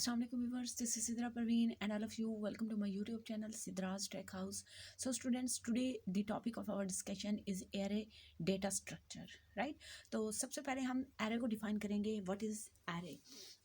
Assalamualaikum viewers, this is Sidra Parveen and all of you welcome to my YouTube channel Sidra's Tech House. So students, today the topic of our discussion is array data structure, right? तो सबसे पहले हम array को define करेंगे. What is array?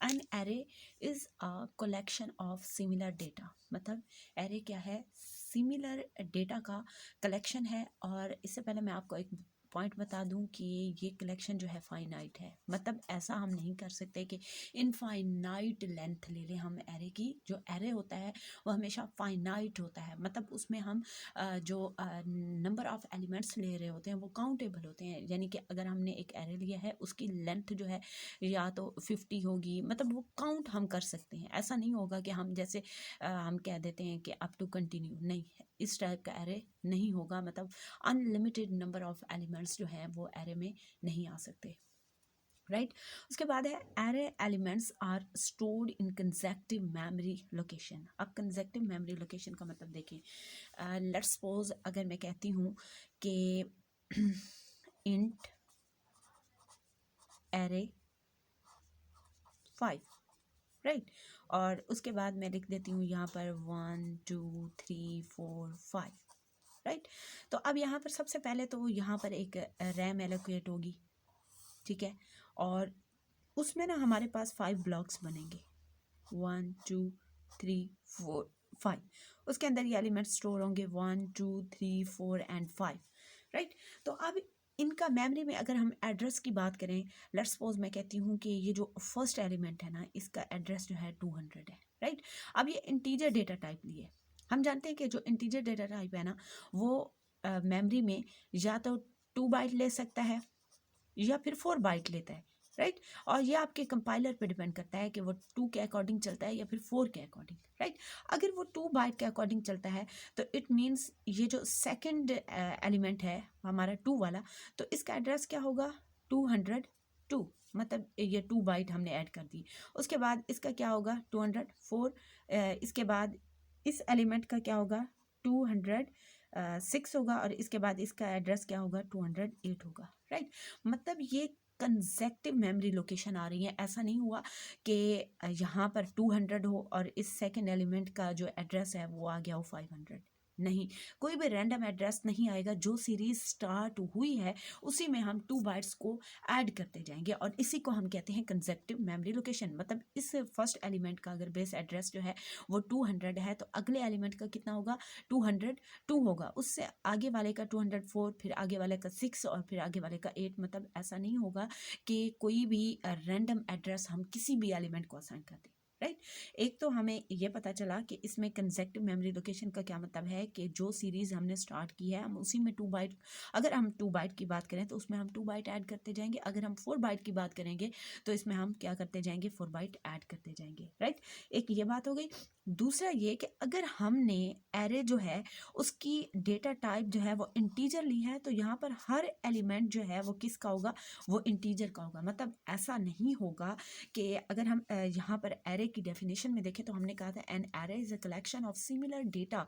An array is a collection of similar data. मतलब array क्या है? Similar data का collection है. और इससे पहले मैं आपको एक पॉइंट बता दूं कि ये कलेक्शन जो है फाइनाइट है. मतलब ऐसा हम नहीं कर सकते कि इनफाइनाइट लेंथ ले लें हम एरे की. जो एरे होता है वो हमेशा फाइनाइट होता है. मतलब उसमें हम जो नंबर ऑफ एलिमेंट्स ले रहे होते हैं वो काउंटेबल होते हैं. यानी कि अगर हमने एक एरे लिया है उसकी लेंथ जो है या तो 50 होगी, मतलब वो काउंट हम कर सकते हैं. ऐसा नहीं होगा कि हम जैसे हम कह देते हैं कि अप टू कंटिन्यू, नहीं, इस टाइप का एरे नहीं होगा. मतलब अनलिमिटेड नंबर ऑफ एलिमेंट्स जो हैं वो एरे में नहीं आ सकते, राइट. उसके बाद है array elements are stored in consecutive memory location. अब कंसेक्टिव मेमोरी लोकेशन का मतलब देखें, लेट्स सपोज अगर मैं कहती हूँ कि इंट एरे 5, राइट. और उसके बाद मैं लिख देती हूँ यहाँ पर 1 2 3 4 5, राइट. तो अब यहाँ पर सबसे पहले तो यहाँ पर एक रैम एलोकेट होगी, ठीक है. और उसमें ना हमारे पास 5 ब्लॉक्स बनेंगे, 1 2 3 4 5. उसके अंदर ये एलिमेंट्स स्टोर होंगे 1 2 3 4 एंड 5, राइट. तो अब इनका मेमोरी में अगर हम एड्रेस की बात करें, लेट्स सपोज मैं कहती हूँ कि ये जो फर्स्ट एलिमेंट है ना, इसका एड्रेस जो है 200 है, राइट. अब ये इंटीजर डेटा टाइप लिए. हम जानते हैं कि जो इंटीजर डेटा टाइप है ना वो मेमोरी में या तो 2 बाइट ले सकता है या फिर 4 बाइट लेता है, राइट. और ये आपके कंपाइलर पे डिपेंड करता है कि वो 2 के अकॉर्डिंग चलता है या फिर 4 के अकॉर्डिंग, राइट. अगर वो 2 बाइट के अकॉर्डिंग चलता है तो इट मीन्स ये जो सेकंड एलिमेंट है हमारा 2 वाला, तो इसका एड्रेस क्या होगा 202. मतलब ये 2 बाइट हमने ऐड कर दी. उसके बाद इसका क्या होगा 204. इसके बाद इस एलिमेंट का क्या होगा 206 होगा. और इसके बाद इसका एड्रेस क्या होगा 208 होगा, राइट. मतलब ये कंसेक्टिव मेमोरी लोकेशन आ रही है. ऐसा नहीं हुआ कि यहाँ पर 200 हो और इस सेकंड एलिमेंट का जो एड्रेस है वो आ गया हो 500. नहीं, कोई भी रैंडम एड्रेस नहीं आएगा. जो सीरीज स्टार्ट हुई है उसी में हम 2 बाइट्स को ऐड करते जाएंगे और इसी को हम कहते हैं कंसेक्टिव मेमोरी लोकेशन. मतलब इस फर्स्ट एलिमेंट का अगर बेस एड्रेस जो है वो 200 है तो अगले एलिमेंट का कितना होगा 202 होगा. उससे आगे वाले का 204, फिर आगे वाले का 6 और फिर आगे वाले का 8. मतलब ऐसा नहीं होगा कि कोई भी रैंडम एड्रेस हम किसी भी एलिमेंट को असाइन कर दें, राइट. एक तो हमें ये पता चला कि इसमें कंसेक्टिव मेमोरी लोकेशन का क्या मतलब है कि जो सीरीज़ हमने स्टार्ट की है हम उसी में 2 बाइट, अगर हम 2 बाइट की बात करें तो उसमें हम 2 बाइट ऐड करते जाएंगे. अगर हम 4 बाइट की बात करेंगे तो इसमें हम क्या करते जाएंगे 4 बाइट ऐड करते जाएंगे, राइट. एक ये बात हो गई. दूसरा ये कि अगर हमने एरे जो है उसकी डेटा टाइप जो है वो इंटीजर ली है तो यहाँ पर हर एलिमेंट जो है वो किसका होगा वो इंटीजर का होगा. मतलब ऐसा नहीं होगा कि अगर हम यहाँ पर एरे की डेफिनेशन में देखें तो हमने कहा था an array is a collection of similar data.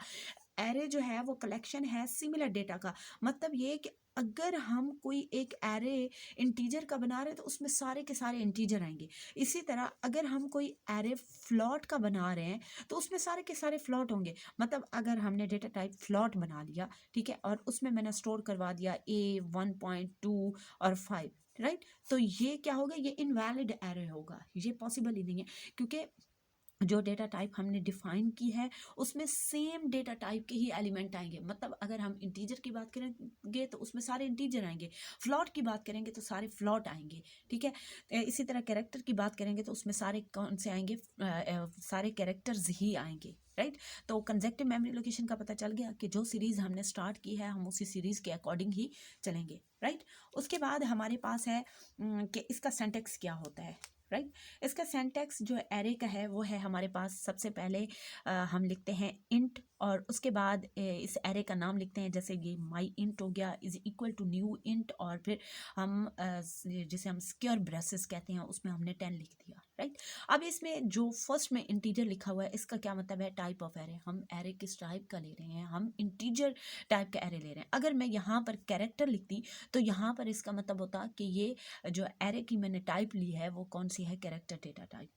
Array जो है वो कलेक्शन है सिमिलर डेटा का. मतलब ये कि अगर हम कोई एक एरे इंटीजर का बना रहे हैं तो उसमें सारे के सारे इंटीजर आएंगे. इसी तरह अगर हम कोई एरे फ्लॉट का बना रहे हैं तो उसमें सारे के सारे फ्लॉट होंगे. मतलब अगर हमने डेटा टाइप फ्लॉट बना लिया, ठीक है, और उसमें मैंने स्टोर करवा दिया a 1.2 और 5, राइट. तो ये क्या होगा ये इनवैलिड एरे होगा. ये पॉसिबल ही नहीं है क्योंकि जो डेटा टाइप हमने डिफाइन की है उसमें सेम डेटा टाइप के ही एलिमेंट आएंगे. मतलब अगर हम इंटीजर की बात करेंगे तो उसमें सारे इंटीजर आएंगे, फ्लॉट की बात करेंगे तो सारे फ्लॉट आएंगे, ठीक है. इसी तरह कैरेक्टर की बात करेंगे तो उसमें सारे कौन से आएंगे सारे कैरेक्टर्स ही आएंगे, राइट. तो कंसेक्टिव मेमोरी लोकेशन का पता चल गया कि जो सीरीज़ हमने स्टार्ट की है हम उसी सीरीज़ के अकॉर्डिंग ही चलेंगे, राइट. उसके बाद हमारे पास है कि इसका सिंटैक्स क्या होता है, राइट. इसका सिंटैक्स जो एरे का है वो है हमारे पास सबसे पहले हम लिखते हैं इंट और उसके बाद इस एरे का नाम लिखते हैं. जैसे ये माई इंट हो गया is equal to new int और फिर हम जिसे हम सिक्योर ब्रेसेस कहते हैं उसमें हमने 10 लिख दिया, राइट. अब इसमें जो फर्स्ट में इंटीजर लिखा हुआ है इसका क्या मतलब है टाइप ऑफ एरे. हम एरे किस टाइप का ले रहे हैं, हम इंटीजर टाइप का एरे ले रहे हैं. अगर मैं यहाँ पर कैरेक्टर लिखती तो यहाँ पर इसका मतलब होता कि ये जो एरे की मैंने टाइप ली है वो कौन सी है कैरेक्टर डेटा टाइप,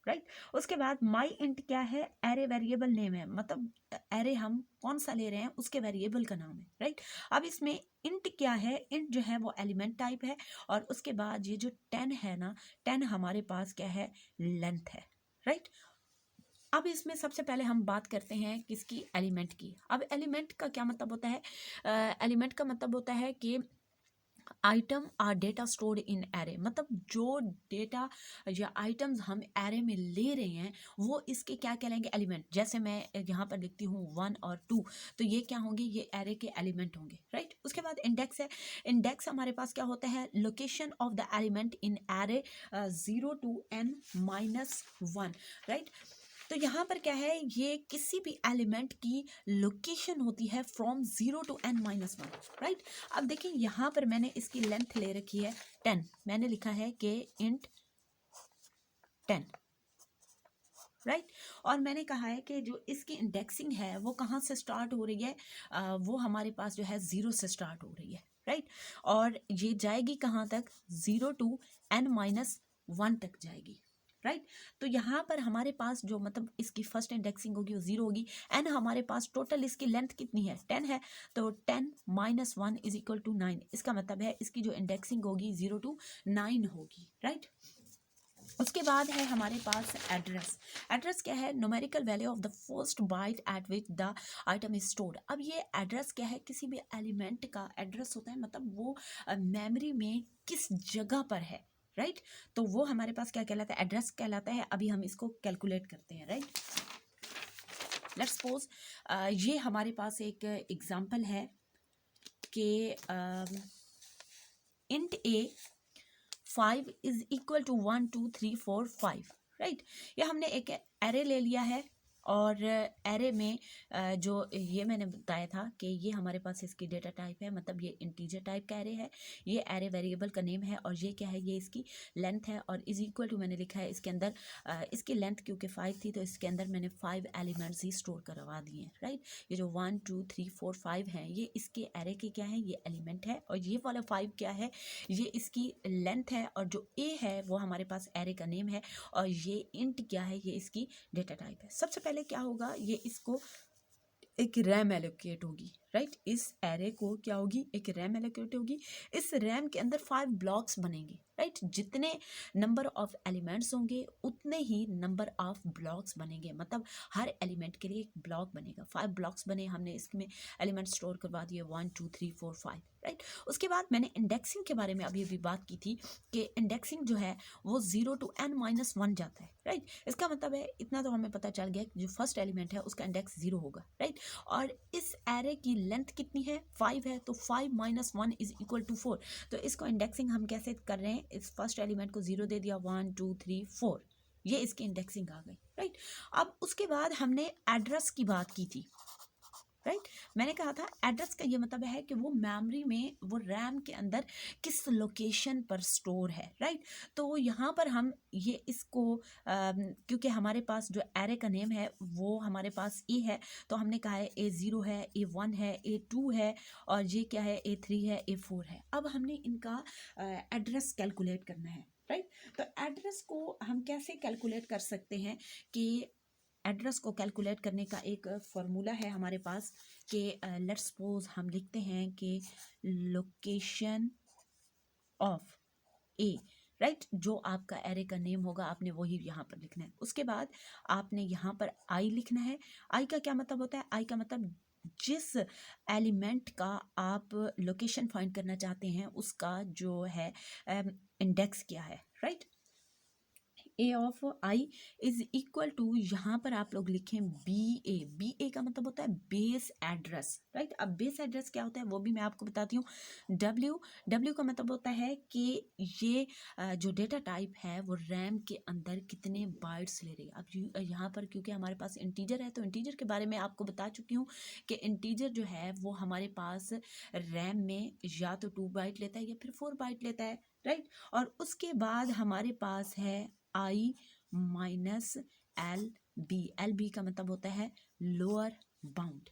राइट। उसके बाद माई इंट क्या है, एरे वेरिएबल नेम है, मतलब एरे हम कौन सा ले रहे हैं उसके वेरिएबल का नाम है, राइट। अब इसमें इंट क्या है, इंट जो है वो एलिमेंट टाइप है, और उसके बाद ये जो 10 है ना, 10 हमारे पास क्या है, लेंथ है, राइट। अब इसमें सबसे पहले हम बात करते हैं किसकी, एलिमेंट की। अब एलिमेंट का क्या मतलब होता है, एलिमेंट का मतलब होता है कि item or data stored in array, मतलब जो डेटा या आइटम्स हम एरे में ले रहे हैं वो इसके क्या कहलाएंगे, एलिमेंट। जैसे मैं यहाँ पर लिखती हूँ 1 और 2, तो ये क्या होंगे, ये एरे के एलिमेंट होंगे, राइट। उसके बाद इंडेक्स है, इंडेक्स हमारे पास क्या होता है, location of the element in array 0 to n-1, right. तो यहाँ पर क्या है, ये किसी भी एलिमेंट की लोकेशन होती है फ्रॉम 0 to n-1, राइट। अब देखिए यहाँ पर मैंने इसकी लेंथ ले रखी है 10, मैंने लिखा है कि इंट 10, राइट। और मैंने कहा है कि जो इसकी इंडेक्सिंग है वो कहाँ से स्टार्ट हो रही है, वो हमारे पास जो है 0 से स्टार्ट हो रही है, राइट। और ये जाएगी कहाँ तक, 0 to n-1 तक जाएगी, राइट। तो यहाँ पर हमारे पास जो मतलब इसकी फर्स्ट इंडेक्सिंग होगी वो 0 होगी, एन हमारे पास टोटल इसकी लेंथ कितनी है, 10 है, तो 10 - 1 = 9, इसका मतलब है इसकी जो इंडेक्सिंग होगी 0 to 9 होगी, राइट। उसके बाद है हमारे पास एड्रेस। एड्रेस क्या है, numerical value of the first byte at which the item is stored. अब ये एड्रेस क्या है, किसी भी एलिमेंट का एड्रेस होता है, मतलब वो मेमोरी में किस जगह पर है, राइट। तो वो हमारे पास क्या कहलाता है, एड्रेस कहलाता है। अभी हम इसको कैलकुलेट करते हैं, राइट। लेट्स सपोज ये हमारे पास एक एग्जांपल है कि इंट ए 5 = 1 2 3 4 5, राइट। ये हमने एक एरे ले लिया है, और एरे में जो ये मैंने बताया था कि ये हमारे पास इसकी डेटा टाइप है, मतलब ये इंटीजर टाइप का एरे है, ये एरे वेरिएबल का नेम है, और ये क्या है, ये इसकी लेंथ है, और = मैंने लिखा है इसके अंदर इसकी लेंथ क्योंकि 5 थी तो इसके अंदर मैंने 5 एलिमेंट्स ही स्टोर करवा दिए हैं, राइट। ये जो 1 2 3 4 5 हैं ये इसके एरे के क्या है, ये एलिमेंट है, और ये वाला 5 क्या है, ये इसकी लेंथ है, और जो ए है वो हमारे पास एरे का नेम है, और ये इंट क्या है, ये इसकी डेटा टाइप है। सबसे पहले क्या होगा, ये इसको एक रैम एलोकेट होगी, राइट। इस एरे को क्या होगी, एक रैम एलोकेट होगी। इस रैम के अंदर 5 ब्लॉक्स बनेंगे, राइट। जितने नंबर ऑफ एलिमेंट्स होंगे उतने ही नंबर ऑफ ब्लॉक्स बनेंगे, मतलब हर एलिमेंट के लिए एक ब्लॉक बनेगा। 5 ब्लॉक्स बने, हमने इसमें एलिमेंट स्टोर करवा दिए 1 2 3 4 5, राइट। उसके बाद मैंने इंडेक्सिंग के बारे में अभी अभी बात की थी कि इंडेक्सिंग जो है वो 0 to n-1 जाता है, राइट। इसका मतलब है इतना तो हमें पता चल गया कि जो फर्स्ट एलिमेंट है उसका इंडेक्स 0 होगा, राइट। और इस एरे की लेंथ कितनी है, 5 है, तो 5 - 1 = 4। तो इसको इंडेक्सिंग हम कैसे कर रहे हैं, इस फर्स्ट एलिमेंट को 0 दे दिया, 1 2 3 4, ये इसकी इंडेक्सिंग आ गई, राइट। अब उसके बाद हमने एड्रेस की बात की थी, राइट। मैंने कहा था एड्रेस का ये मतलब है कि वो मेमोरी में, वो रैम के अंदर किस लोकेशन पर स्टोर है, राइट। तो यहाँ पर हम ये इसको क्योंकि हमारे पास जो एरे का नेम है वो हमारे पास ए है, तो हमने कहा है A0 है, A1 है, A2 है, और ये क्या है, A3 है, A4 है। अब हमने इनका एड्रेस कैलकुलेट करना है, राइट। तो एड्रेस को हम कैसे कैलकुलेट कर सकते हैं कि एड्रेस को कैलकुलेट करने का एक फॉर्मूला है हमारे पास कि लेट्स सपोज हम लिखते हैं कि लोकेशन ऑफ ए, राइट। जो आपका एरे का नेम होगा आपने वही यहाँ पर लिखना है। उसके बाद आपने यहाँ पर आई लिखना है। आई का क्या मतलब होता है, आई का मतलब जिस एलिमेंट का आप लोकेशन फाइंड करना चाहते हैं उसका जो है इंडेक्स क्या है, राइट। ए ऑफ आई = यहाँ पर आप लोग लिखें बी ए का मतलब होता है बेस एड्रेस, राइट। अब बेस एड्रेस क्या होता है वो भी मैं आपको बताती हूँ। डब्ल्यू का मतलब होता है कि ये जो डेटा टाइप है वो रैम के अंदर कितने बाइट्स ले रही है। अब यहाँ पर क्योंकि हमारे पास इंटीजर है तो इंटीजर के बारे में आपको बता चुकी हूँ कि इंटीजर जो है वो हमारे पास रैम में या तो 2 बाइट लेता है या फिर 4 बाइट लेता है, राइट। और उसके बाद हमारे पास है आई माइनस एल बी का मतलब होता है लोअर बाउंड,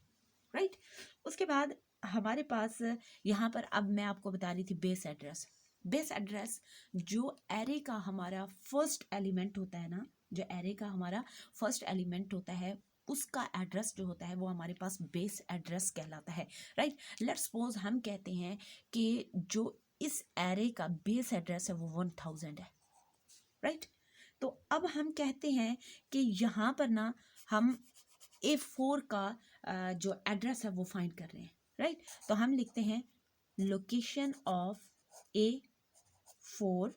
राइट। उसके बाद हमारे पास यहाँ पर अब मैं आपको बता रही थी बेस एड्रेस। बेस एड्रेस जो एरे का हमारा फर्स्ट एलिमेंट होता है ना, जो एरे का हमारा फर्स्ट एलिमेंट होता है उसका एड्रेस जो होता है वो हमारे पास बेस एड्रेस कहलाता है, राइट। लेट्स सपोज हम कहते हैं कि जो इस एरे का बेस एड्रेस है वो 1000 है, राइट। तो अब हम कहते हैं कि यहाँ पर ना हम A4 का जो एड्रेस है वो फाइंड कर रहे हैं, राइट। तो हम लिखते हैं location of A4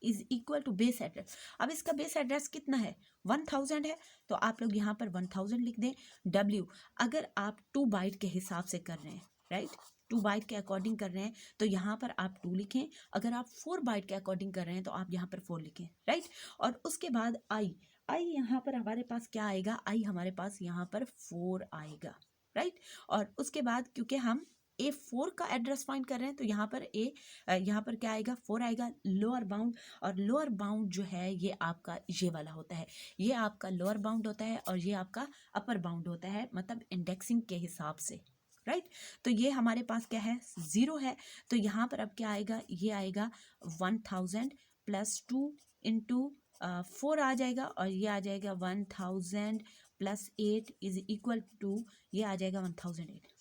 is equal to base address. अब इसका बेस एड्रेस कितना है, 1000 है, तो आप लोग यहाँ पर 1000 लिख दें। W अगर आप 2 बाइट के हिसाब से कर रहे हैं, राइट, 2 बाइट के अकॉर्डिंग कर रहे हैं तो यहाँ पर आप 2 लिखें। अगर आप 4 बाइट के अकॉर्डिंग कर रहे हैं तो आप यहाँ पर 4 लिखें, राइट। और उसके बाद आई यहाँ पर हमारे पास क्या आएगा, आई हमारे पास यहाँ पर 4 आएगा, राइट। और उसके बाद क्योंकि हम A4 का एड्रेस फाइंड कर रहे हैं तो यहाँ पर क्या आएगा, 4 आएगा लोअर बाउंड। और लोअर बाउंड जो है ये आपका ये वाला होता है, ये आपका लोअर बाउंड होता है और ये आपका अपर बाउंड होता है, मतलब इंडेक्सिंग के हिसाब से, राइट। तो ये हमारे पास क्या है, 0 है। तो यहाँ पर अब क्या आएगा, ये आएगा 1000 प्लस 2 इंटू 4 आ जाएगा और ये आ जाएगा 1000 प्लस 8 इज इक्वल टू, ये आ जाएगा 1008,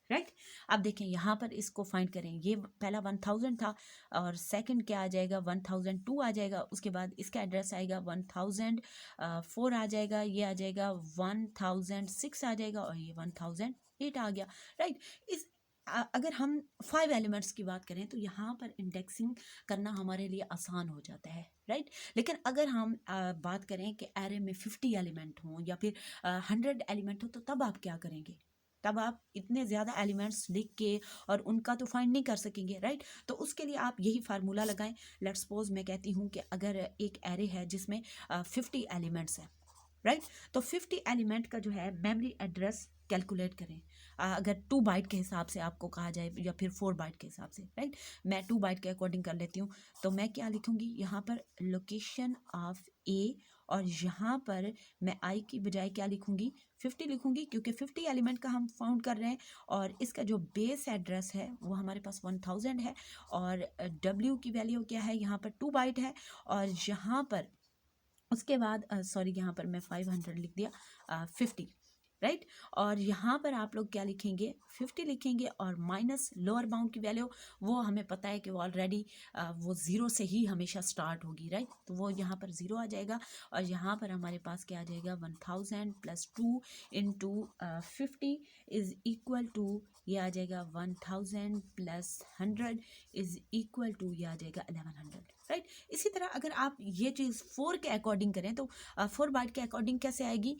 राइट। अब देखें यहाँ पर इसको फाइंड करें, ये पहला 1000 था और सेकंड क्या आ जाएगा, 1002 आ जाएगा। उसके बाद इसका एड्रेस आएगा 1004 आ जाएगा, ये आ जाएगा 1006 आ जाएगा और ये 1008 आ गया, राइट। इस अगर हम 5 एलिमेंट्स की बात करें तो यहाँ पर इंडेक्सिंग करना हमारे लिए आसान हो जाता है, राइट। लेकिन अगर हम बात करें कि एरे में 50 एलिमेंट हों या फिर 100 एलिमेंट हो तो तब आप क्या करेंगे, तब आप इतने ज़्यादा एलिमेंट्स लिख के और उनका तो फाइंड नहीं कर सकेंगे, राइट। तो उसके लिए आप यही फार्मूला लगाएं। लेट्स सपोज मैं कहती हूँ कि अगर एक एरे है जिसमें 50 एलिमेंट्स हैं, राइट, तो 50 एलिमेंट का जो है मेमोरी एड्रेस कैलकुलेट करें। अगर 2 बाइट के हिसाब से आपको कहा जाए या फिर 4 बाइट के हिसाब से, राइट, मैं 2 बाइट के अकॉर्डिंग कर लेती हूँ। तो मैं क्या लिखूँगी यहाँ पर, लोकेशन ऑफ ए, और यहाँ पर मैं आई की बजाय क्या लिखूँगी, 50 लिखूँगी, क्योंकि 50 एलिमेंट का हम फाउंड कर रहे हैं और इसका जो बेस एड्रेस है वो हमारे पास 1000 है और W की वैल्यू क्या है, यहाँ पर 2 बाइट है। और यहाँ पर उसके बाद सॉरी यहाँ पर मैं 500 लिख दिया, 50, राइट। और यहाँ पर आप लोग क्या लिखेंगे, 50 लिखेंगे और माइनस लोअर बाउंड की वैल्यू, वो हमें पता है कि वो ऑलरेडी वो 0 से ही हमेशा स्टार्ट होगी, राइट। तो वो यहाँ पर 0 आ जाएगा और यहाँ पर हमारे पास क्या आ जाएगा, 1000 plus 2 into 50 is equal to, ये आ जाएगा 1000 प्लस 100 इज इक्वल टू, ये आ जाएगा 1100, राइट। इसी तरह अगर आप ये चीज़ 4 के अकॉर्डिंग करें तो 4 बाइट के अकॉर्डिंग कैसे आएगी,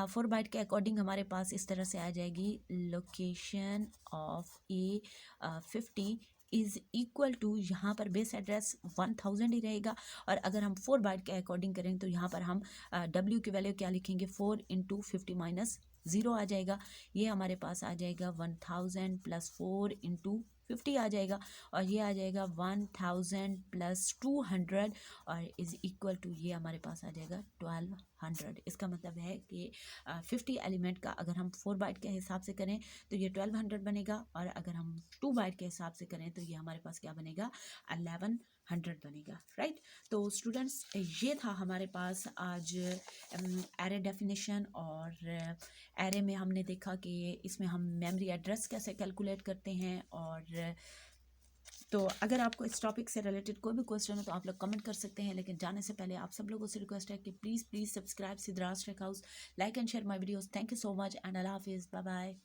4 बाइट के अकॉर्डिंग हमारे पास इस तरह से आ जाएगी, location of A 50 is equal to, यहाँ पर बेस एड्रेस 1000 ही रहेगा। और अगर हम 4 बाइट के अकॉर्डिंग करें तो यहाँ पर हम W की वैल्यू क्या लिखेंगे, 4 इंटू 50 माइनस 0 आ जाएगा, ये हमारे पास आ जाएगा 1000 प्लस 4 इंटू 50 आ जाएगा और ये आ जाएगा 1000 प्लस 200 और इज इक्वल टू, ये हमारे पास आ जाएगा 1200। इसका मतलब है कि 50 एलिमेंट का अगर हम 4 बाइट के हिसाब से करें तो ये 1200 बनेगा और अगर हम 2 बाइट के हिसाब से करें तो ये हमारे पास क्या बनेगा, 1100 बनेगा, राइट। तो स्टूडेंट्स ये था हमारे पास आज एरे डेफिनेशन। और एरे में हमने देखा कि इसमें हम मेमोरी एड्रेस कैसे कैलकुलेट करते हैं। और तो अगर आपको इस टॉपिक से रिलेटेड कोई भी क्वेश्चन हो तो आप लोग कमेंट कर सकते हैं। लेकिन जाने से पहले आप सब लोगों से रिक्वेस्ट है कि please subscribe Sidraj tech house, like and share my videos. Thank you so much and Allah हाफिज़, बाय बाय।